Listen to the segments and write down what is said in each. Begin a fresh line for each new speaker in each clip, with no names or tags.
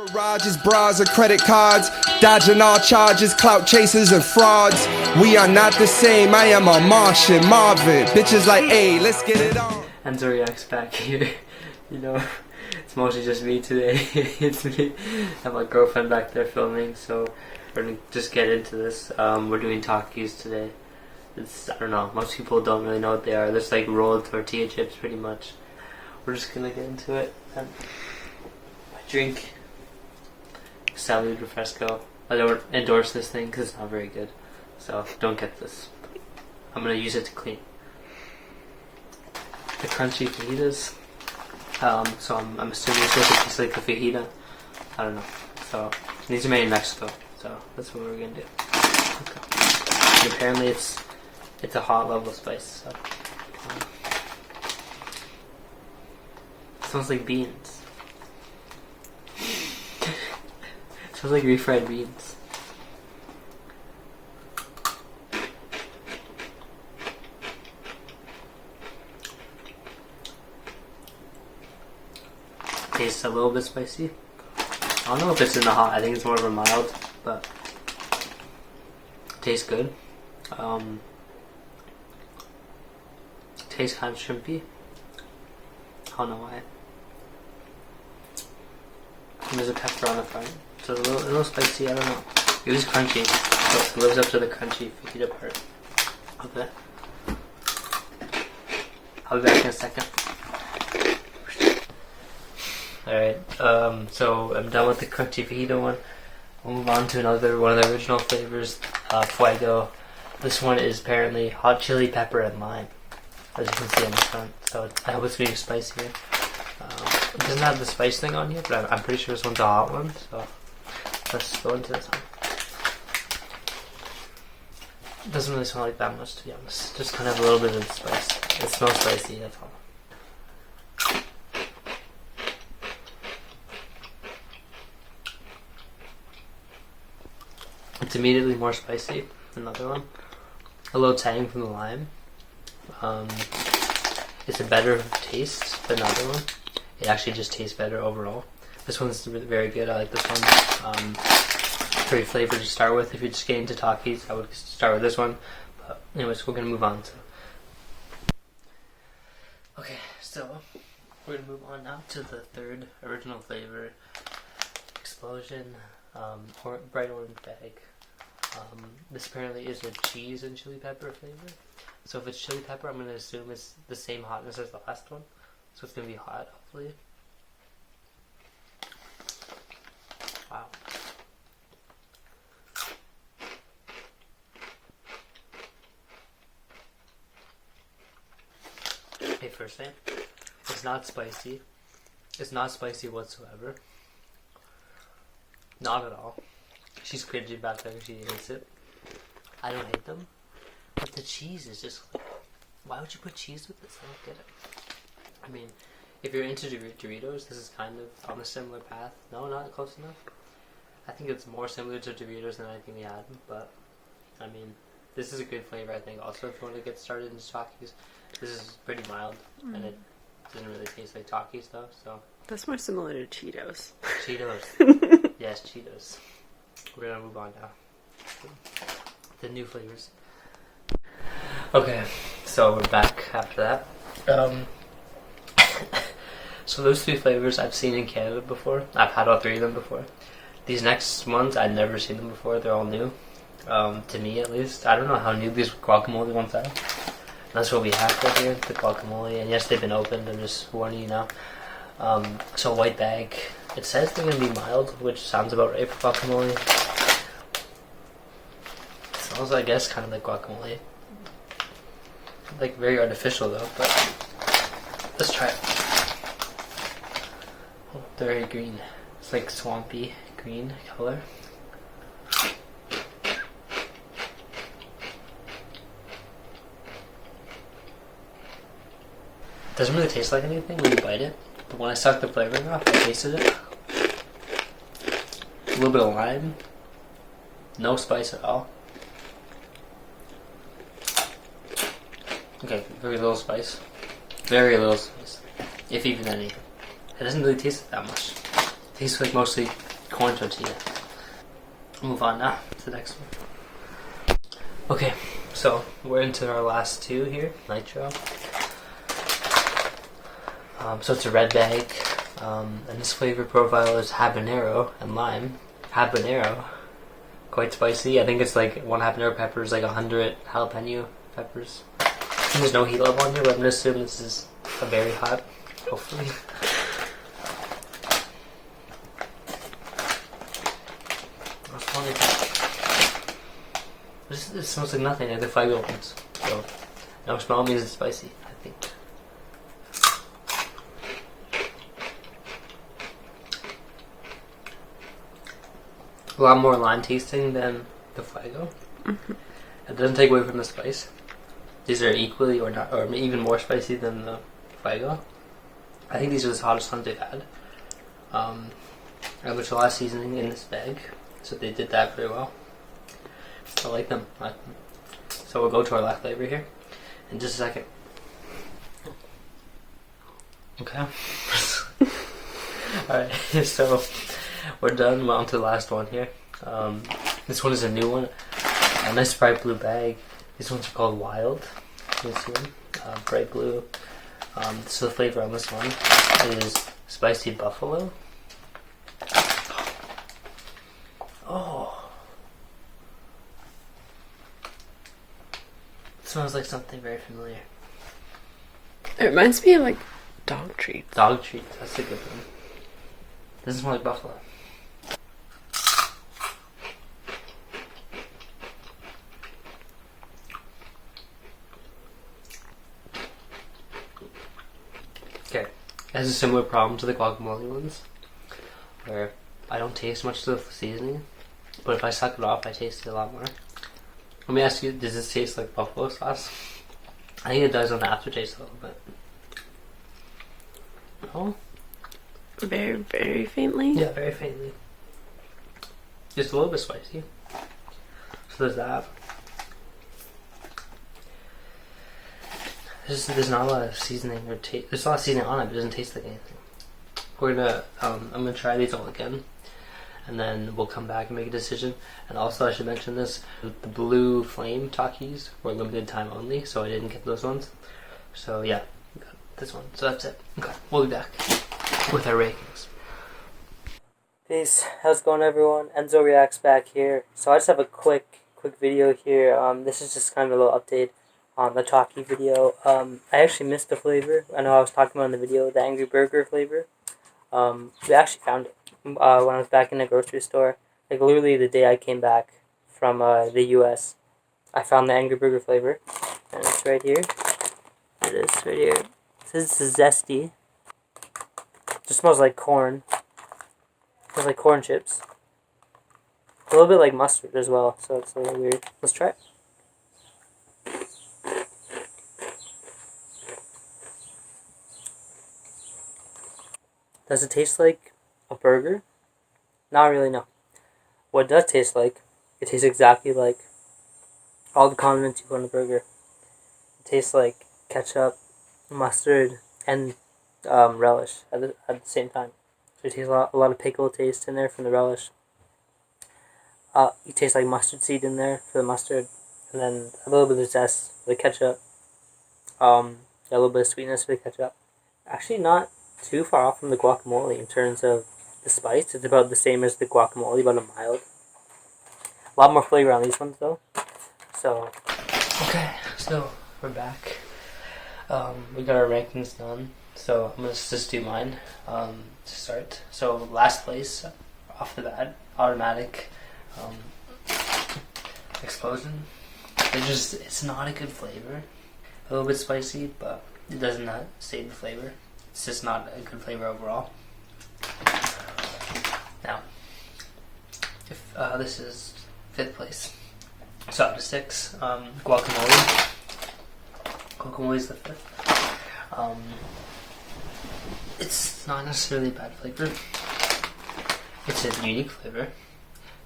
Garages, bras, or credit cards, dodging all charges, clout chasers and frauds. We are not the same. I am a Martian, Marvin. Bitches like, hey, let's get it on.
Enzo Reacts back here. You know, it's mostly just me today. It's me and my girlfriend back there filming. So we're gonna just get into this. We're doing Takis today. I don't know. Most people don't really know what they are. They're just like rolled tortilla chips, pretty much. We're just gonna get into it. And my drink. Salud Refresco. I don't endorse this thing because it's not very good, so don't get this. I'm gonna use it to clean the Crunchy Fajitas. So I'm assuming it's supposed to taste like the fajita. I don't know. So these are made in Mexico, so that's what we're gonna do. Okay. And apparently it's a hot level spice. So it smells like beans. Smells like refried beans. Tastes a little bit spicy. I don't know if it's in the hot. I think it's more of a mild, but tastes good. Tastes kind of shrimpy. I don't know why. And there's a pepper on the front. So a little spicy, I don't know. It was crunchy, so it lives up to the crunchy fajita part of it. I'll be back in a second. Alright, so I'm done with the crunchy fajita one. We'll move on to another one of the original flavors, Fuego. This one is apparently hot chili pepper and lime, as you can see on the front. So I hope it's being spicier. It doesn't have the spice thing on here, but I'm pretty sure this one's a hot one, so let's go into this one. It doesn't really smell like that much, to be honest. Just kind of a little bit of spice. It smells spicy, that's all. It's immediately more spicy than the other one. A little tang from the lime. It's a better taste than the other one. It actually just tastes better overall. This one's very good. I like this one. Pretty flavored to start with. If you're just getting into Takis, I would start with this one. But anyways, we're gonna move on. Okay, so we're gonna move on now to the third original flavor, Xplosion, bright orange bag. This apparently is a cheese and chili pepper flavor. So if it's chili pepper, I'm gonna assume it's the same hotness as the last one. So it's gonna be hot, hopefully. Wow. Okay, first thing, it's not spicy. It's not spicy whatsoever. Not at all. She's cringy back there, she hates it. I don't hate them. But the cheese is just like, why would you put cheese with this? I don't get it. I mean, if you're into Doritos, this is kind of on a similar path. No, not close enough. I think it's more similar to Doritos than anything we had, but I mean, this is a good flavor, I think. Also, if you want to get started in Takis, this is pretty mild, and it doesn't really taste like Takis though, so.
That's more similar to Cheetos.
Cheetos. Yes, Cheetos. We're gonna move on now. The new flavors. Okay, so we're back after that. So those three flavors I've seen in Canada before. I've had all three of them before. These next ones, I've never seen them before. They're all new. To me, at least. I don't know how new these guacamole ones are. That's what we have right here, the guacamole. And yes, they've been opened. I'm just warning you now. So white bag. It says they're going to be mild, which sounds about right for guacamole. It smells, I guess, kind of like guacamole. Like very artificial though, but let's try it. Oh, very green. It's like swampy green color. Doesn't really taste like anything when you bite it, but when I sucked the flavoring off, I tasted it. A little bit of lime. No spice at all. Okay, very little spice. Very little spice. If even any. It doesn't really taste that much. It tastes like mostly corn tortilla. Move on now to the next one. Okay, so we're into our last two here. Nitro. So it's a red bag, and this flavor profile is habanero and lime. Habanero, quite spicy. I think it's like 1 habanero pepper is like 100 jalapeno peppers. And there's no heat level on here, but I'm gonna assume this is a very hot, hopefully. This smells like nothing, like the Fuego ones. So, no smell means it's spicy, I think. A lot more lime tasting than the Fuego. It doesn't take away from the spice. These are equally or not, or even more spicy than the Fuego. I think these are the hottest ones they've had. And there's a lot of seasoning in this bag, so they did that very well. I like them. So we'll go to our last flavor here in just a second. Okay. Alright, so we're done. We're on to the last one here. This one is a new one. A nice bright blue bag. These ones are called Wild. You can see them. Bright blue. So the flavor on this one is spicy buffalo. Oh. It smells like something very familiar.
It reminds me of like dog treats.
Dog treats, that's a good one. Doesn't smell like buffalo. Okay, it has a similar problem to the guacamole ones, where I don't taste much of the seasoning, but if I suck it off, I taste it a lot more. Let me ask you, does this taste like buffalo sauce? I think it does on the aftertaste a little bit. No?
Very, very faintly?
Yeah, very faintly. Just a little bit spicy. So there's that. There's not a lot of seasoning or taste. There's a lot of seasoning on it, but it doesn't taste like anything. We're gonna, I'm gonna try these all again, and then we'll come back and make a decision. And also, I should mention this: the blue flame Takis were limited time only, so I didn't get those ones. So yeah, we got this one. So that's it. Okay, we'll be back with our rankings. Peace. How's it going, everyone? Enzo Reacts back here. So I just have a quick video here. This is just kind of a little update on the Taki video. I actually missed the flavor. I know I was talking about in the video, the Angry Burger flavor. We actually found it when I was back in the grocery store. Like literally the day I came back from the US, I found the Angry Burger flavor, and it's right here. It is right here. It says it's zesty. It just smells like corn. It smells like corn chips. A little bit like mustard as well, so it's a little weird. Let's try it. Does it taste like a burger? Not really, no. What it does taste like, it tastes exactly like all the condiments you put on a burger. It tastes like ketchup, mustard, and relish at the same time. So it tastes a lot of pickle taste in there from the relish. You taste like mustard seed in there for the mustard, and then a little bit of zest for the ketchup. A little bit of sweetness for the ketchup. Actually, not too far off from the guacamole in terms of the spice. It's about the same as the guacamole, but a mild. A lot more flavor on these ones though. So okay, so we're back. We got our rankings done. So I'm gonna just do mine to start. So last place off the bat, automatic Xplosion. It's not a good flavor. A little bit spicy, but it does not save the flavor. It's just not a good flavor overall. Now, if this is 5th place, so up to 6, guacamole. Guacamole is the 5th. It's not necessarily a bad flavor. It's a unique flavor.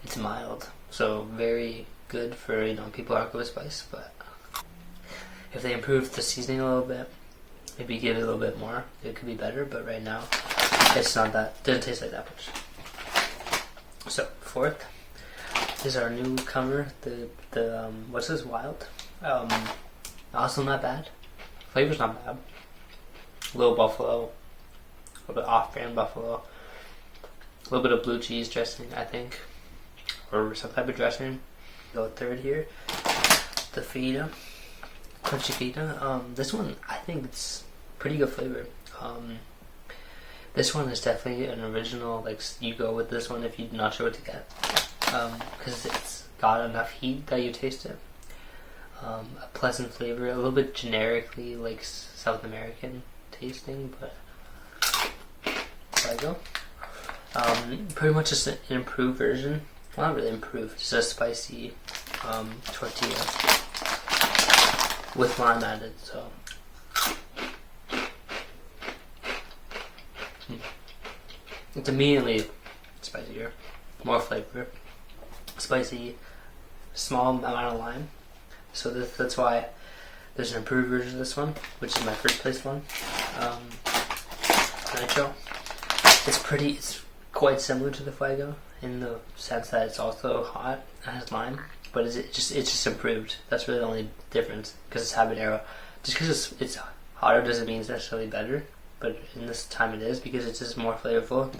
It's mild, so very good for people who aren't good with spice. But if they improve the seasoning a little bit, maybe give it a little bit more, it could be better. But right now, it's not that. Doesn't taste like that much. So fourth is our newcomer, the what's this, wild? Also not bad. Flavor's not bad. Little buffalo, a little bit off-brand buffalo, a little bit of blue cheese dressing, I think, or some type of dressing. Go third here, the fajita, crunchy fajita. This one, I think it's pretty good flavor. This one is definitely an original. Like, you go with this one if you're not sure what to get, because it's got enough heat that you taste it. A pleasant flavor, a little bit generically like South American tasting, but Fuego. Pretty much just an improved version. Well, not really improved, just a spicy tortilla with lime added. So it's immediately spicier, more flavor, spicy, small amount of lime. So that's why there's an improved version of this one, which is my first place one. Nitro. It's quite similar to the Fuego in the sense that it's also hot and has lime, but it's just improved. That's really the only difference, because it's habanero. Just because it's hotter doesn't mean it's necessarily better, but in this time it is, because it's just more flavorful,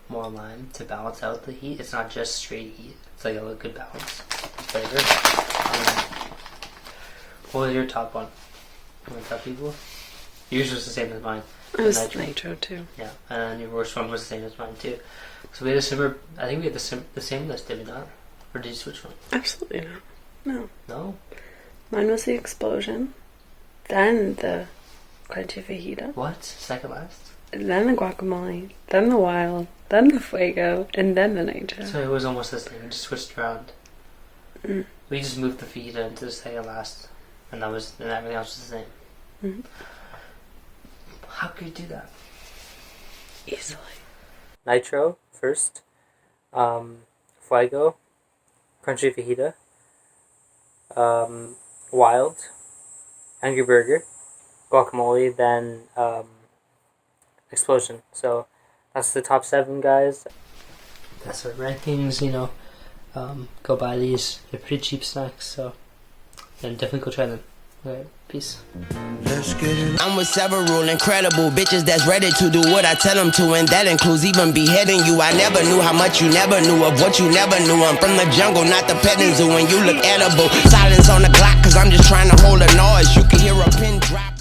more lime to balance out the heat. It's not just straight heat. It's like a good balance flavor. What was your top one? Your top people? Yours was the same as mine.
It was Nitro too.
Yeah, and your worst one was the same as mine too. So we had a similar. I think we had the same list, did we not? Or did you switch one?
Absolutely not. No.
No.
Mine was the Xplosion, then the Crunchy Fajita,
What? Second last?
then the Guacamole, then the Wild, then the Fuego, and then the Nitro.
So it was almost the same. We just switched around.
Mm.
We just moved the fajita into the second last, and everything else was the same.
Mm-hmm.
How could you do that?
Easily.
Nitro first, Fuego, Crunchy Fajita, Wild, Mangu Burger, Guacamole, then Xplosion. So that's the top 7, guys. That's our rankings. Go buy these. They're pretty cheap snacks, so then definitely go try them. Alright, peace.
Let's get it. I'm with several incredible bitches that's ready to do what I tell them to, and that includes even beheading you. I never knew how much you never knew of what you never knew. I'm from the jungle, not the petting zoo, and you look edible. Silence on the clock, cause I'm just trying to hold a noise. You can hear a pin drop.